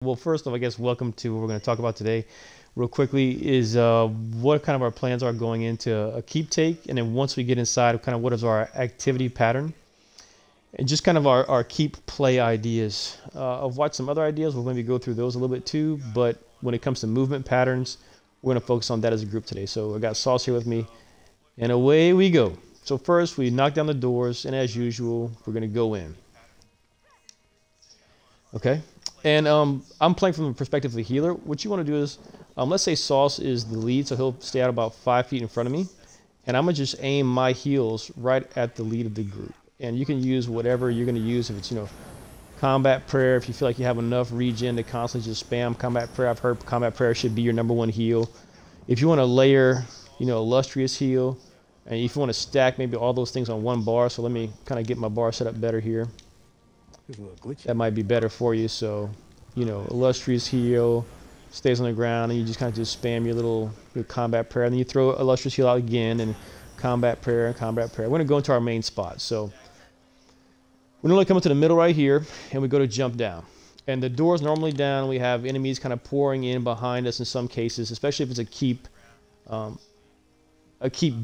Well, first off, I guess welcome to what we're going to talk about today. Real quickly is what kind of our plans are going into a keep take, and then once we get inside, kind of what is our activity pattern, and just kind of our keep play ideas. I've watched some other ideas. We'll maybe go through those a little bit too, but when it comes to movement patterns, we're going to focus on that as a group today. So I got Sauce here with me, and away we go. So first, we knock down the doors, and as usual, we're going to go in. Okay. And I'm playing from the perspective of the healer. What you want to do is, let's say Sauce is the lead, so he'll stay out about 5 feet in front of me. And I'm going to just aim my heals right at the lead of the group. And you can use whatever you're going to use. If it's, combat prayer, if you feel like you have enough regen to constantly just spam combat prayer. I've heard combat prayer should be your #1 heal. If you want to layer, illustrious heal, and if you want to stack maybe all those things on one bar. So let me kind of get my bar set up better here. That might be better for you. So, illustrious heal stays on the ground, and you just kind of spam your combat prayer, and then you throw illustrious heal out again, and combat prayer and combat prayer. We're going to go into our main spot. So we normally come into the middle right here, and we go to jump down. And the door's normally down. We have enemies kind of pouring in behind us in some cases, especially if it's a keep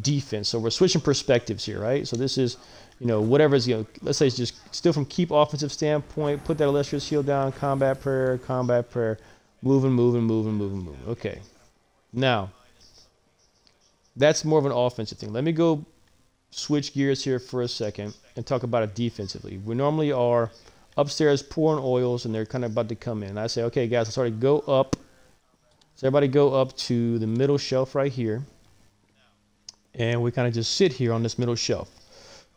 defense. So we're switching perspectives here, right? So this is, whatever is, let's say it's just still from keep offensive standpoint, put that illustrious heal down, combat prayer, moving. Okay. Now, that's more of an offensive thing. Let me go switch gears here for a second and talk about it defensively. We normally are upstairs pouring oils, and they're kind of about to come in. And I say, okay, guys, let's already go up. So everybody go up to the middle shelf right here. And we kind of just sit here on this middle shelf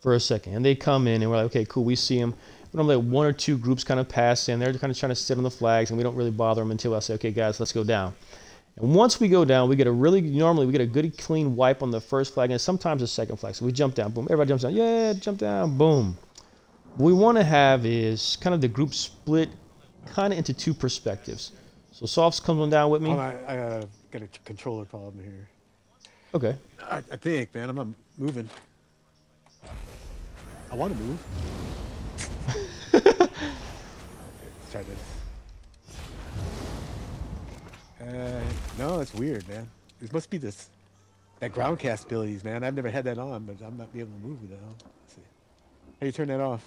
for a second. And they come in, and we're like, okay, cool, we see them. We normally let 1 or 2 groups kind of pass in. They're kind of trying to sit on the flags, and we don't really bother them until I say, okay, guys, let's go down. And once we go down, normally we get a good clean wipe on the first flag, and sometimes the second flag. So we jump down, boom, everybody jumps down, yeah, jump down, boom. What we want to have is kind of the group split kind of into 2 perspectives. So Softs comes on down with me. I got a controller problem here. Okay. I think, man, I'm not moving. I want to move. Let's try this. No, it's weird, man. It must be that ground cast abilities, man. I've never had that on, but I'm not be able to move with it. Let's see. How do you turn that off?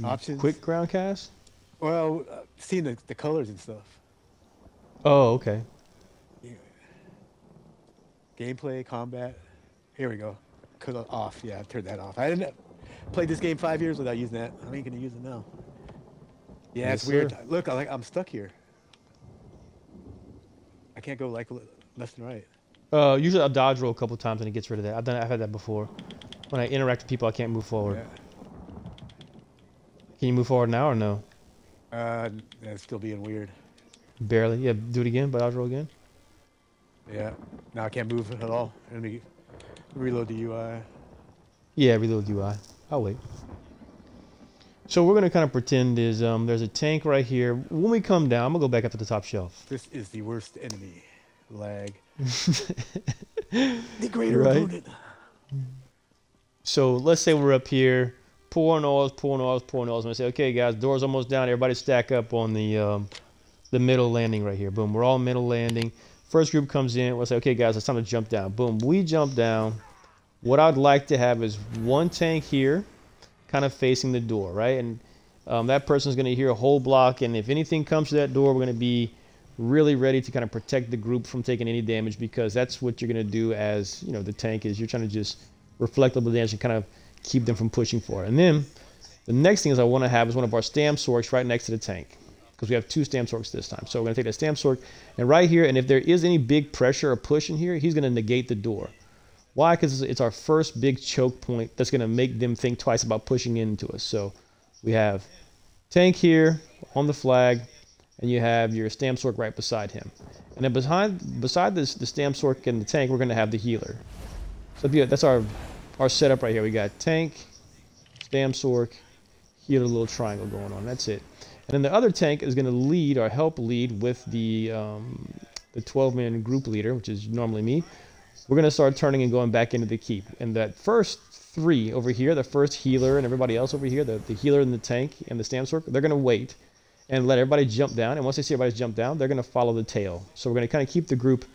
Options. Quick ground cast? Well, seeing the colors and stuff. Oh, okay. Yeah. Gameplay, combat. Here we go. Off. Yeah, I turned that off. I didn't play this game 5 years without using that. How are you going to use it now? Yeah, Yes, it's weird. sir. Look, I'm stuck here. I can't go like left and right. Usually I'll dodge roll a couple times and it gets rid of that. I've had that before. When I interact with people, I can't move forward. Yeah. Can you move forward now or no? It's still being weird. Barely. Yeah, do it again. Dodge roll again. Yeah. Now I can't move at all. Let me reload the UI. Yeah, reload UI. I'll wait. So we're gonna kind of pretend there's a tank right here. When we come down, I'm gonna go back up to the top shelf. This is the worst enemy. Lag. The greater Right. opponent. So let's say we're up here, pouring oils. And I say, okay, guys, door's almost down. Everybody stack up on the middle landing right here. Boom. We're all middle landing. First group comes in. We'll say, okay, guys, it's time to jump down. Boom. We jump down. What I'd like to have is 1 tank here, kind of facing the door, right? And that person's going to hear a whole block. And if anything comes to that door, we're going to be really ready to kind of protect the group from taking any damage, because that's what you're going to do as, the tank is. You're trying to just reflect the damage and kind of keep them from pushing for it. And then the next thing is I want to have is one of our stam sorks right next to the tank, because we have 2 stam sorks this time. So we're going to take that stam sork and right here, and if there is any big pressure or push in here, he's going to negate the door. Why? Because it's our first big choke point that's going to make them think twice about pushing into us. So we have tank here on the flag, and you have your stam sork right beside him. And then beside the stam sork and the tank, we're going to have the healer. So that's our setup right here. We got tank, stam sork, healer, little triangle going on. That's it. And then the other tank is going to lead or help lead with the 12-man group leader, which is normally me. We're going to start turning and going back into the keep. And that first 3 over here, the first healer and everybody else over here, the healer and the tank and the stam sork, they're going to wait. and let everybody jump down. And once they see everybody's jump down, they're going to follow the tail. So we're going to kind of keep the group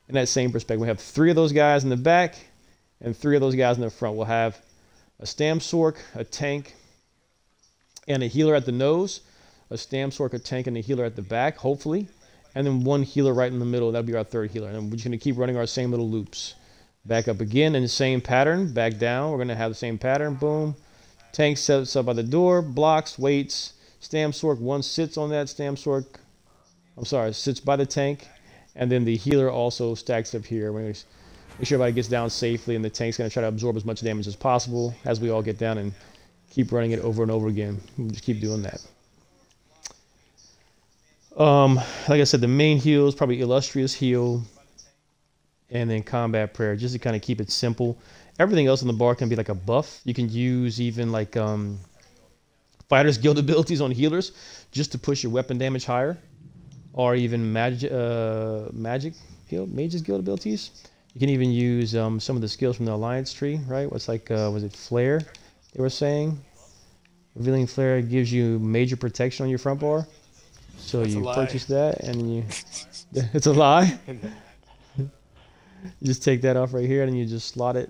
in that same perspective. We have 3 of those guys in the back and 3 of those guys in the front. We'll have a Stam Sork, a tank, and a healer at the nose. A Stam Sork, a tank, and a healer at the back, hopefully. And then 1 healer right in the middle. That'll be our 3rd healer. And we're just going to keep running our same little loops. Back up again in the same pattern. Back down. We're going to have the same pattern. Boom. Tank sets up by the door. Blocks. Waits. Stam Sork. 1 sits on that Stam Sork. I'm sorry. Sits by the tank. And then the healer also stacks up here. We're going to make sure everybody gets down safely. And the tank's going to try to absorb as much damage as possible as we all get down and keep running it over and over again. We'll just keep doing that. Like I said, the main heal is probably Illustrious Heal. And then Combat Prayer, just to kind of keep it simple. Everything else on the bar can be like a buff. You can use even like Fighter's Guild abilities on healers just to push your weapon damage higher. Or even Mage's Guild abilities. You can even use some of the skills from the Alliance tree, right? What's like, was it Flare they were saying? Revealing Flare gives you major protection on your front bar. So you purchase that and you... It's a lie? You just take that off right here and you just slot it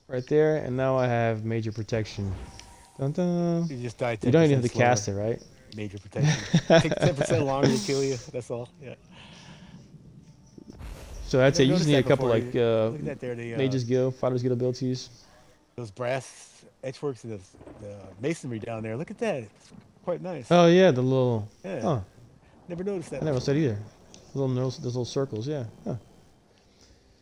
right there, and now I have major protection. Dun, dun. You just die 10% You don't even have to slower. cast it, right? Major protection. Take 10% longer to kill you. That's all. Yeah. So that's it. You just need a couple like look at that there, Mage's Guild, Fighter's Guild abilities. Those brass edgeworks and the masonry down there. Look at that. It's quite nice. Oh yeah, the little. Yeah. Huh. Never noticed that. I never said either. Those little circles, yeah. Huh.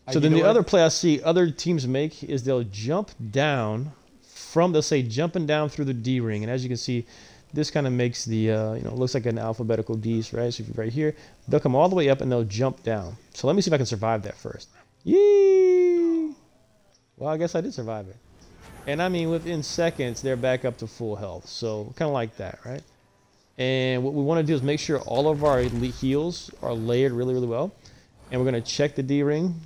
So You then know the what? other play I see other teams make is they'll jump down they'll say jumping down through the D ring. And as you can see, this kind of makes the, looks like an alphabetical D's, right? So if you're right here, they'll come all the way up and they'll jump down. So let me see if I can survive that first. Yee! Well, I guess I did survive it. And I mean, within seconds, they're back up to full health. So kind of like that, right? And what we want to do is make sure all of our elite heals are layered really, really well. And we're going to check the D ring.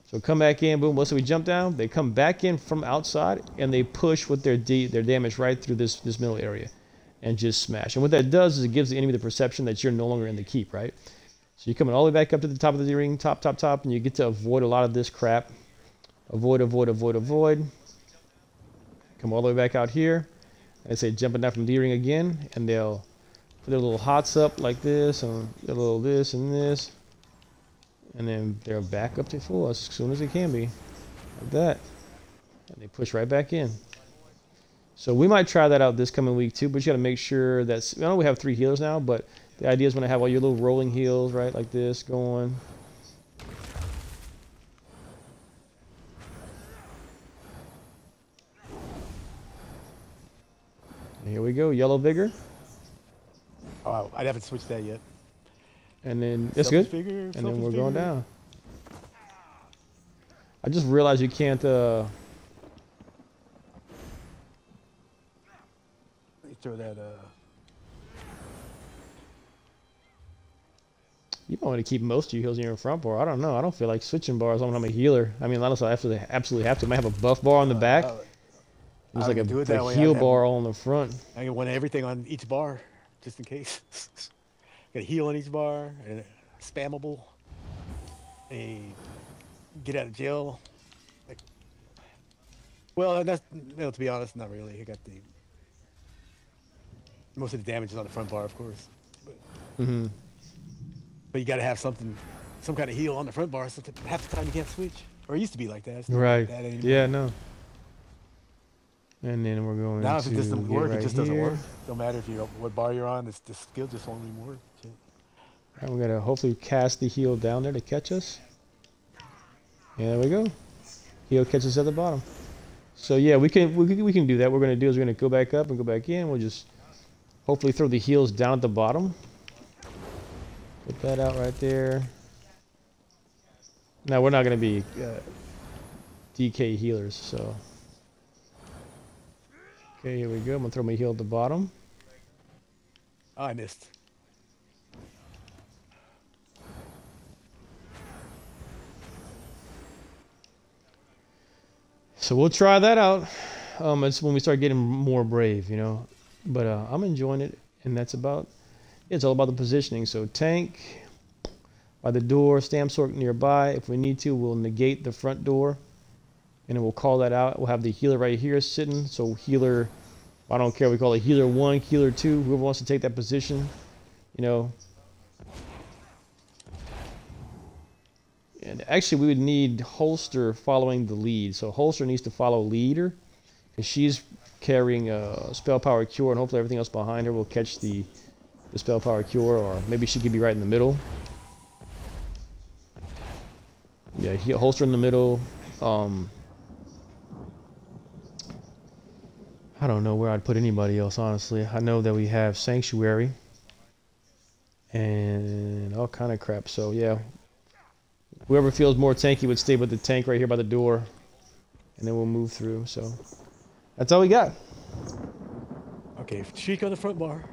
So come back in, boom. Once we jump down, they come back in from outside and they push with their damage right through this middle area and just smash. And what that does is it gives the enemy the perception that you're no longer in the keep, right? So you're coming all the way back up to the top of the D ring, top, and you get to avoid a lot of this crap. Avoid. Come all the way back out here. I say jumping down from D ring again, and they'll put their little hots up like this, and a little this and this. And then they're back up to full as soon as they can be. Like that. And they push right back in. So we might try that out this coming week too, but you got to make sure that... I know we have 3 healers now, but the idea is when I have all your little rolling heals, right, like this going. And here we go, Yellow Vigor. Oh, I haven't switched that yet. And then that's good. And then we're going down. I just realized you can't. Let me throw that. You might want to keep most of your heals in your front bar. I don't know. I don't feel like switching bars when I'm a healer. I mean, unless I absolutely have to. I might have a buff bar on the back. There's like a heal bar all on the front. I can want everything on each bar, just in case. Got a heal on each bar, and spammable. A get out of jail. Like, well, that's to be honest, not really. I got most of the damage is on the front bar, of course. But, but you got to have some kind of heal on the front bar. So half the time you can't switch, or it used to be like that. It's not right. Like that anymore. Yeah. No. And then we're going. Now, if it doesn't work, right it just doesn't here. work. Don't matter if what bar you're on. The skill just won't even work. All right, we're gonna hopefully cast the heal down there to catch us. Yeah, there we go. Heal catches at the bottom. So yeah, we can do that. What we're gonna do is we're gonna go back up and go back in. We'll just hopefully throw the heals down at the bottom. Put that out right there. Now we're not gonna be DK healers, so. Okay, here we go. I'm gonna throw my heal at the bottom. Oh, I missed. So we'll try that out. It's when we start getting more brave, you know. But I'm enjoying it. And that's about, it's all about the positioning. So tank by the door, stamp sort nearby. If we need to, we'll negate the front door. And then we'll call that out. We'll have the healer right here sitting. So healer, I don't care, we call it healer 1, healer 2, whoever wants to take that position, you know. And actually we would need holster following the lead. So holster needs to follow leader, because she's carrying a spell power cure, and hopefully everything else behind her will catch the spell power cure, or maybe she could be right in the middle. Yeah, holster in the middle. I don't know where I'd put anybody else, honestly. I know that we have Sanctuary and all kind of crap. So yeah, whoever feels more tanky would stay with the tank right here by the door, and then we'll move through. So that's all we got. Okay, Sheik on the front bar.